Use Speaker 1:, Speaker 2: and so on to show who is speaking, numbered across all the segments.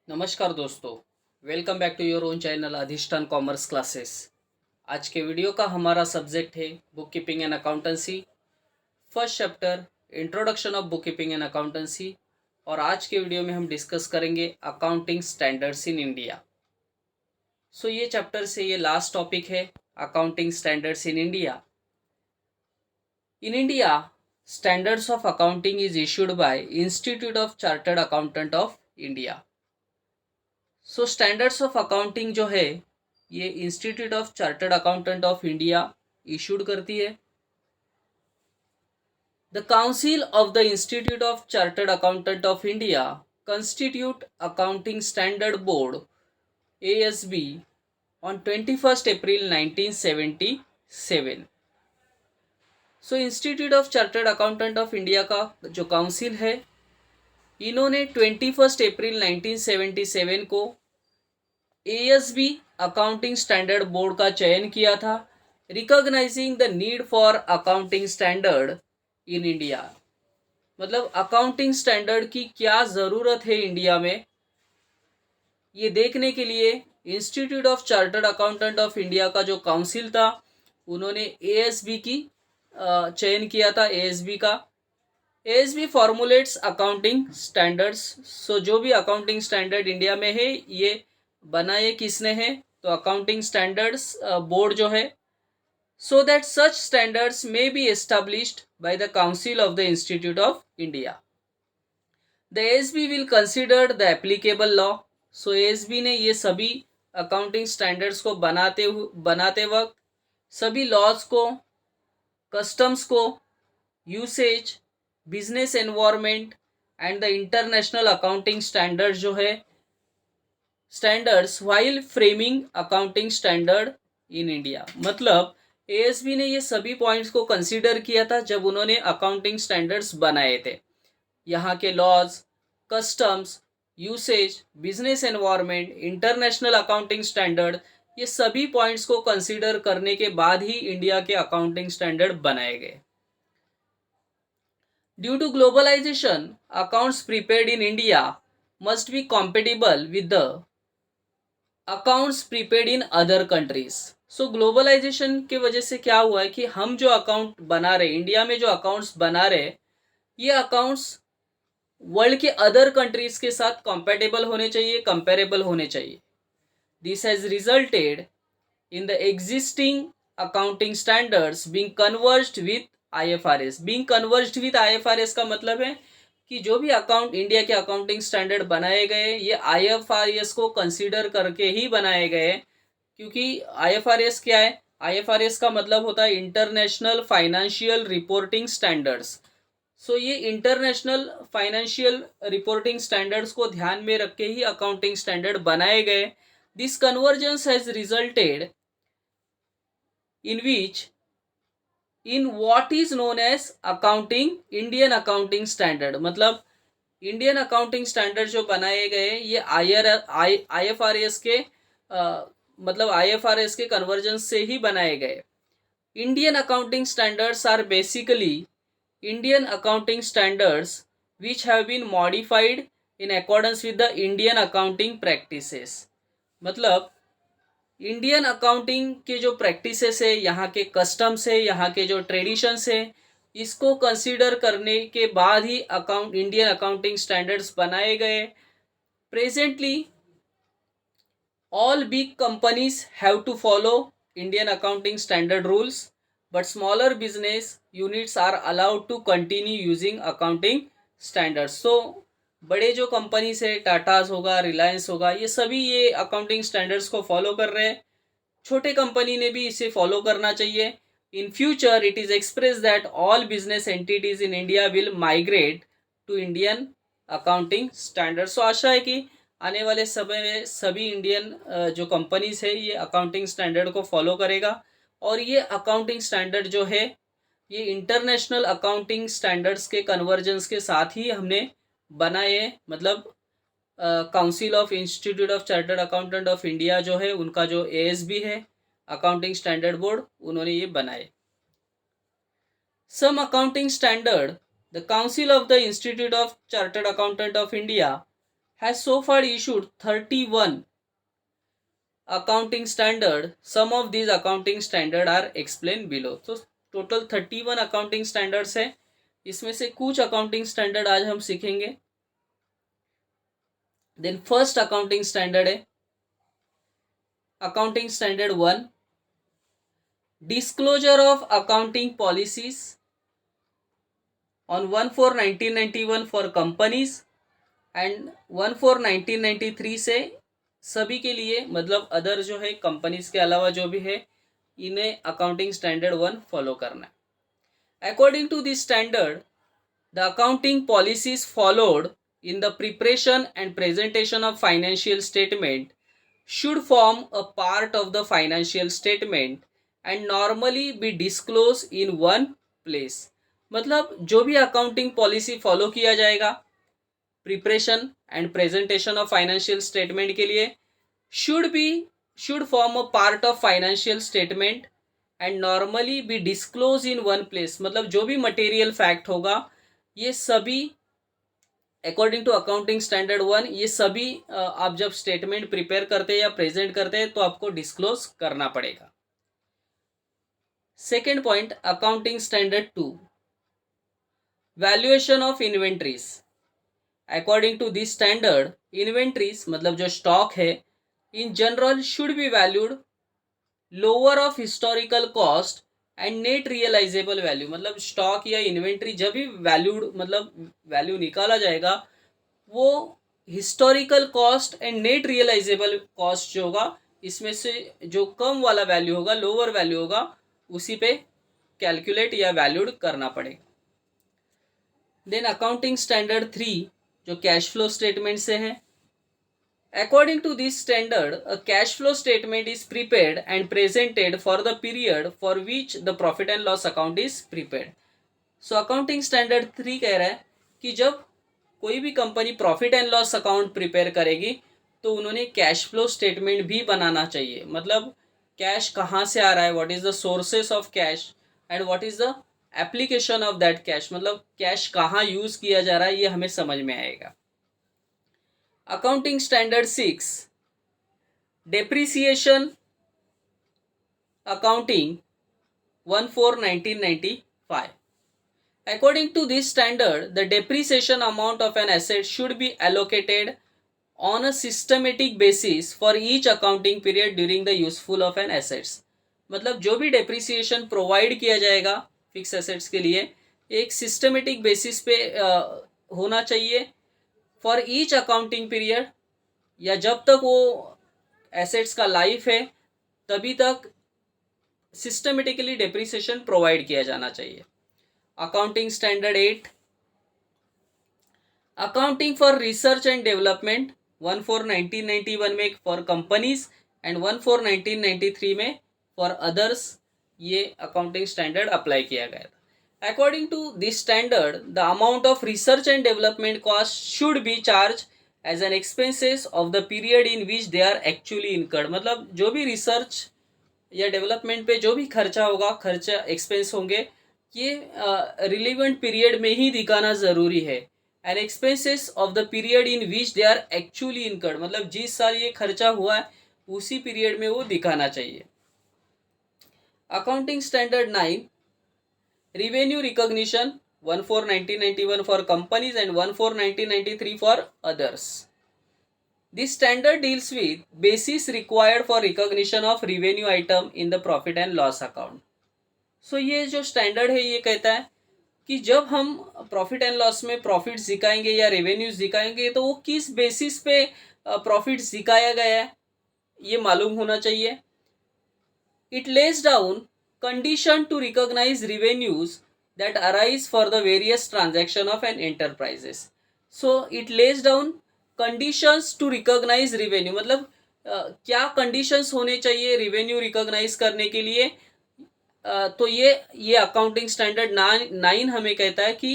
Speaker 1: नमस्कार दोस्तों, welcome back to your own channel Adhishthan commerce classes. आज के वीडियो का हमारा सब्जेक्ट है bookkeeping and accountancy. First chapter introduction of bookkeeping and accountancy. और आज के वीडियो में हम डिस्कस करेंगे accounting standards in India. So ये चैप्टर से ये लास्ट टॉपिक है, accounting standards in India. In India, standards of accounting is issued by institute of chartered accountant of India. So standards of accounting जो है ये institute of chartered accountant of India issued करती है। The council of the institute of chartered accountant of India constitute accounting standard board ASB on 21 April 1977। So institute of chartered accountant of India का जो council है, इन्होंने 21 अप्रैल 1977 को ASB accounting standard board का चयन किया था, recognising the need for accounting standard in India. मतलब अकाउंटिंग स्टैंडर्ड की क्या ज़रूरत है इंडिया में, ये देखने के लिए institute of chartered accountant of India का जो काउंसिल था, उन्होंने ASB की चयन किया था। ASB formulates accounting standards. So जो भी अकाउंटिंग स्टैंडर्ड इंडिया में है, ये बनाए किसने है, तो अकाउंटिंग स्टैंडर्ड्स बोर्ड जो है। So that such standards may be established by the council of the institute of India. The ASB will consider the applicable law. So ASB ने ये सभी अकाउंटिंग स्टैंडर्ड्स को बनाते वक्त सभी लॉज को, कस्टम्स को, usage, business environment and the international accounting standards जो है, standards while framing accounting standard in India. मतलब ASB ने ये सभी पॉइंट्स को कंसीडर किया था जब उन्होंने अकाउंटिंग स्टैंडर्ड्स बनाए थे। यहाँ के laws, customs, usage, business environment, international accounting standard, ये सभी पॉइंट्स को कंसीडर करने के बाद ही इंडिया के अकाउंटिंग स्टैंडर्ड बनाए गए। Due to globalisation, accounts prepared in India must be compatible with the accounts prepaid in other countries. So globalisation के वजह से क्या हुआ है कि हम जो अकाउंट बना रहे, इंडिया में जो अकाउंट्स बना रहे, ये अकाउंट्स वर्ल्ड के अदर कंट्रीज के साथ कंपेटेबल होने चाहिए, कंपेरेबल होने चाहिए। This has resulted in the existing accounting standards being converged with IFRS। Being converged with IFRS का मतलब है कि जो भी अकाउंट इंडिया के अकाउंटिंग स्टैंडर्ड बनाए गए, ये IFRS को कंसीडर करके ही बनाए गए। क्योंकि IFRS क्या है, IFRS का मतलब होता है इंटरनेशनल फाइनेंशियल रिपोर्टिंग स्टैंडर्ड्स। सो ये इंटरनेशनल फाइनेंशियल रिपोर्टिंग स्टैंडर्ड्स को ध्यान में रख के ही अकाउंटिंग स्टैंडर्ड बनाए गए। This convergence has resulted in which in what is known as accounting Indian accounting standard. मतलब इंडियन अकाउंटिंग स्टैंडर्ड जो बनाए गए, ये IFRS के मतलब IFRS के कन्वर्जेंस से ही बनाए गए। Indian accounting standards are basically Indian accounting standards which have been modified in accordance with the Indian accounting practices. मतलब इंडियन अकाउंटिंग के जो प्रैक्टिसेस है, यहाँ के कस्टम्स है, यहाँ के जो ट्रेडिशंस है, इसको कंसीडर करने के बाद ही इंडियन अकाउंटिंग स्टैंडर्ड्स बनाए गए। Presently all big companies have to follow Indian accounting standard rules, but smaller business units are allowed to continue using accounting standards. So बड़े जो कंपनीज है, टाटास होगा, रिलायंस होगा, ये सभी ये अकाउंटिंग स्टैंडर्ड्स को फॉलो कर रहे हैं। छोटे कंपनी ने भी इसे फॉलो करना चाहिए। In future it is express that all business entities in India will migrate to Indian accounting standard. So आशा है कि आने वाले समय में सभी इंडियन जो कंपनीज है, ये अकाउंटिंग स्टैंडर्ड को फॉलो करेगा। और ये अकाउंटिंग स्टैंडर्ड जो है, ये इंटरनेशनल अकाउंटिंग स्टैंडर्ड्स के कन्वर्जेंस के साथ ही हमने बनाए। मतलब council of institute of chartered accountant of India जो है, उनका जो ASB है, अकाउंटिंग स्टैंडर्ड बोर्ड, उन्होंने ये बनाए। Some accounting standard the council of the institute of chartered accountant of India has so far issued 31 accounting standard. Some of these accounting standard are explained below. तो total 31 accounting standards है. इसमें से कुछ accounting standard आज हम सीखेंगे. Then first accounting standard है accounting standard 1, disclosure of accounting policies on 1/4/1991 for companies and 1/4/1993 से सभी के लिए, मतलब अदर जो है कंपनीज के अलावा जो भी है, इन्हें अकाउंटिंग स्टैंडर्ड 1 फॉलो करना है. According to this standard, the accounting policies followed in the preparation and presentation of financial statement should form a part of the financial statement and normally be disclosed in one place. मतलब जो भी accounting policy follow किया जाएगा preparation and presentation of financial statement के लिए should form a part of financial statement and normally be disclose in one place. मतलब जो भी मटेरियल फैक्ट होगा ये सभी अकॉर्डिंग टू अकाउंटिंग स्टैंडर्ड 1 ये सभी आप जब स्टेटमेंट प्रिपेयर करते हैं या प्रेजेंट करते हैं तो आपको डिस्क्लोज करना पड़ेगा. Second point accounting standard 2, valuation of inventories. According to this standard inventories मतलब जो स्टॉक है in general should be valued lower of historical cost and net realisable value. मतलब स्टॉक या इन्वेंट्री जब भी वैल्यूड मतलब वैल्यू निकाला जाएगा वो historical cost and net realisable cost जो होगा इसमें से जो कम वाला वैल्यू होगा, लोअर वैल्यू होगा, उसी पे कैलकुलेट या वैल्यूड करना पड़ेगा. देन अकाउंटिंग स्टैंडर्ड 3 जो कैश फ्लो स्टेटमेंट से है. According to this standard, a cash flow statement is prepared and presented for the period for which the profit and loss account is prepared. So accounting standard 3 कह रहा है कि जब कोई भी company profit and loss account prepare करेगी तो उन्होंने कैश फ्लो स्टेटमेंट भी बनाना चाहिए. मतलब कैश कहाँ से आ रहा है, what is the sources of cash and what is the application of that cash. मतलब कैश कहाँ यूज किया जा रहा है ये हमें समझ में आएगा. Accounting standard 6, depreciation accounting 1/4/1995. According to this standard, the depreciation amount of an asset should be allocated on a systematic basis for each accounting period during the useful of an assets. मतलब जो भी depreciation provide किया जाएगा fix assets के लिए एक systematic basis पे होना चाहिए फॉर ईच अकाउंटिंग पीरियड, या जब तक वो एसेट्स का लाइफ है तभी तक सिस्टमेटिकली डेप्रिसिएशन प्रोवाइड किया जाना चाहिए. Accounting standard 8, accounting for research and development 1/4/1991 में फॉर कंपनीज एंड 1/4/1993 में फॉर अदर्स ये अकाउंटिंग स्टैंडर्ड अप्लाई किया गया था. According to this standard, the amount of research and development costs should be charged as an expenses of the period in which they are actually incurred. मतलब जो भी research या development पे जो भी खर्चा होगा, खर्चा एक्सपेंस होंगे, ये रिलेवेंट पीरियड में ही दिखाना ज़रूरी है. And expenses of the period in which they are actually incurred. मतलब जिस साल ये खर्चा हुआ है उसी पीरियड में वो दिखाना चाहिए. Accounting standard 9, revenue recognition 1/4/1991 for companies and 1/4/1993 for others. This standard deals with basis required for recognition of revenue item in the profit and loss account. So ये जो स्टैंडर्ड है ये कहता है कि जब हम प्रॉफिट एंड लॉस में प्रॉफिट्स दिखाएंगे या रेवेन्यूज दिखाएंगे तो वो किस बेसिस पे प्रॉफिट्स दिखाया गया है ये मालूम होना चाहिए. It less down condition to recognize revenues that arise for the various transaction of an enterprises. So it lays down conditions to recognize revenue. मतलब क्या conditions होने चाहिए revenue recognize करने के लिए. तो ये अकाउंटिंग स्टैंडर्ड 9 हमें कहता है कि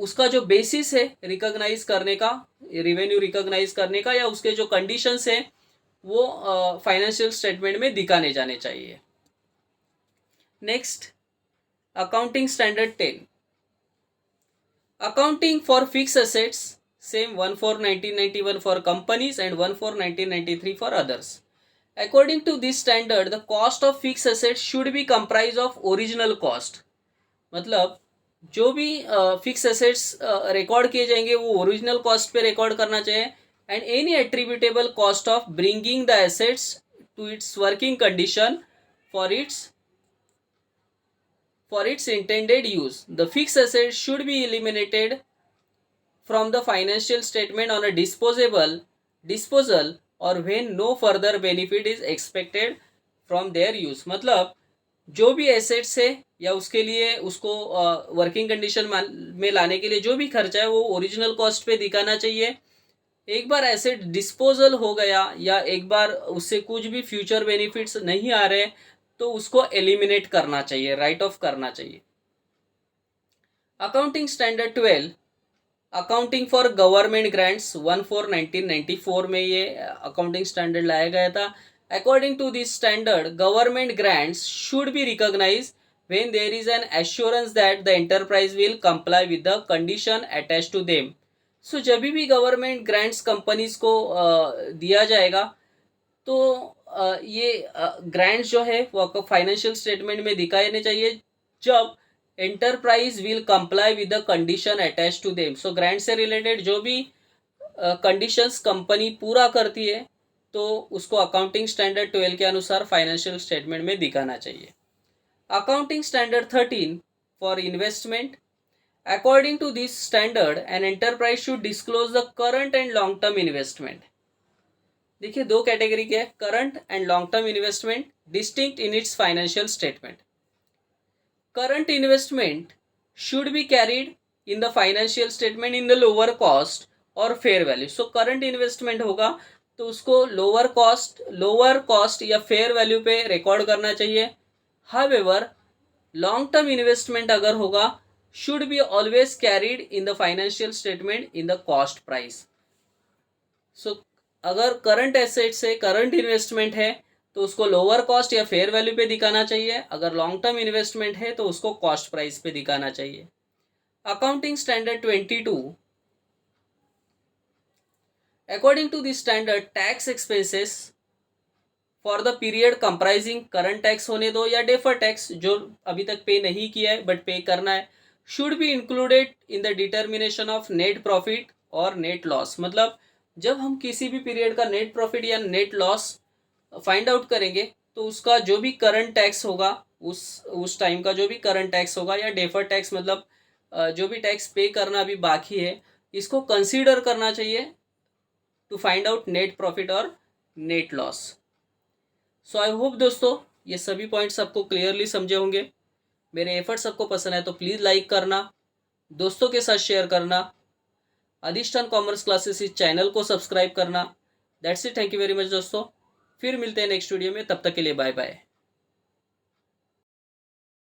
Speaker 1: उसका जो बेसिस है रिकॉग्नाइज करने का, रेवेन्यू रिकॉग्नाइज करने का, या उसके जो कंडीशंस है वो फाइनेंशियल स्टेटमेंट में दिखाने जाने चाहिए. Next accounting standard 10, accounting for fix assets Same 1 for 1991 for companies and 1 for 1993 for others. According to this standard, the cost of fixed assets should be comprised of original cost. मतलब जो भी fix assets record किए जाएंगे वो original cost पे record करना चाहिए, and any attributable cost of bringing the assets to its working condition for its intended use. The fixed assets should be eliminated from the financial statement on a disposal or when no further benefit is expected from their use. मतलब जो भी assets है या उसके लिए उसको working condition में लाने के लिए जो भी खर्चा है वो ओरिजिनल कॉस्ट पे दिखाना चाहिए. एक बार एसेट डिस्पोजल हो गया या एक बार उससे कुछ भी फ्यूचर बेनिफिट्स नहीं आ रहे तो उसको एलिमिनेट करना चाहिए, राइट ऑफ करना चाहिए. Accounting standard 12, accounting for government grants 1 for 1994 में ये अकाउंटिंग स्टैंडर्ड लाया गया था. According to this standard, government grants should be recognized when there is an assurance that the enterprise will comply with the condition attached to them. So जब भी government grants companies को दिया जाएगा तो ये ग्रांट्स जो है वो फाइनेंशियल स्टेटमेंट में दिखाने चाहिए जब enterprise will comply with the condition attach to them. So grant से रिलेटेड जो भी कंडीशंस कंपनी पूरा करती है तो उसको अकाउंटिंग स्टैंडर्ड 12 के अनुसार फाइनेंशियल स्टेटमेंट में दिखाना चाहिए. Accounting standard 13 for investment. According to this standard an enterprise should disclose the current and long term investment. देखिए दो कैटेगरी के, current and long term investment distinct in its financial statement. Current investment should be carried in the financial statement in the lower cost और fair value. So current investment होगा तो उसको lower cost या fair value पे record करना चाहिए. However long term investment अगर होगा should be always carried in the financial statement in the cost price. So अगर करंट एसेट से करंट इन्वेस्टमेंट है तो उसको लोअर कॉस्ट या फेयर वैल्यू पे दिखाना चाहिए. अगर लॉन्ग टर्म इन्वेस्टमेंट है तो उसको कॉस्ट प्राइस पे दिखाना चाहिए. Accounting standard 22. According to this standard, tax expenses for the period comprising current tax होने दो या deferred tax जो अभी तक पे नहीं किया है बट पे करना है, should be included in the determination of net profit और net loss. मतलब जब हम किसी भी पीरियड का नेट प्रॉफिट या नेट लॉस फाइंड आउट करेंगे तो उसका जो भी करंट टैक्स होगा उस टाइम का जो भी करंट टैक्स होगा या डेफर्ड टैक्स मतलब जो भी टैक्स पे करना अभी बाकी है इसको कंसीडर करना चाहिए to find out net profit और net loss. So I hope दोस्तों ये सभी पॉइंट्स आपको क्लियरली समझे होंगे. मेरे एफर्ट्स आपको पसंद है तो प्लीज़ लाइक करना, दोस्तों के साथ शेयर करना, अधिष्ठान कॉमर्स क्लासेस इस चैनल को सब्सक्राइब करना. That's it. Thank you very much दोस्तों. फिर मिलते हैं नेक्स्ट वीडियो में. तब तक के लिए बाय बाय.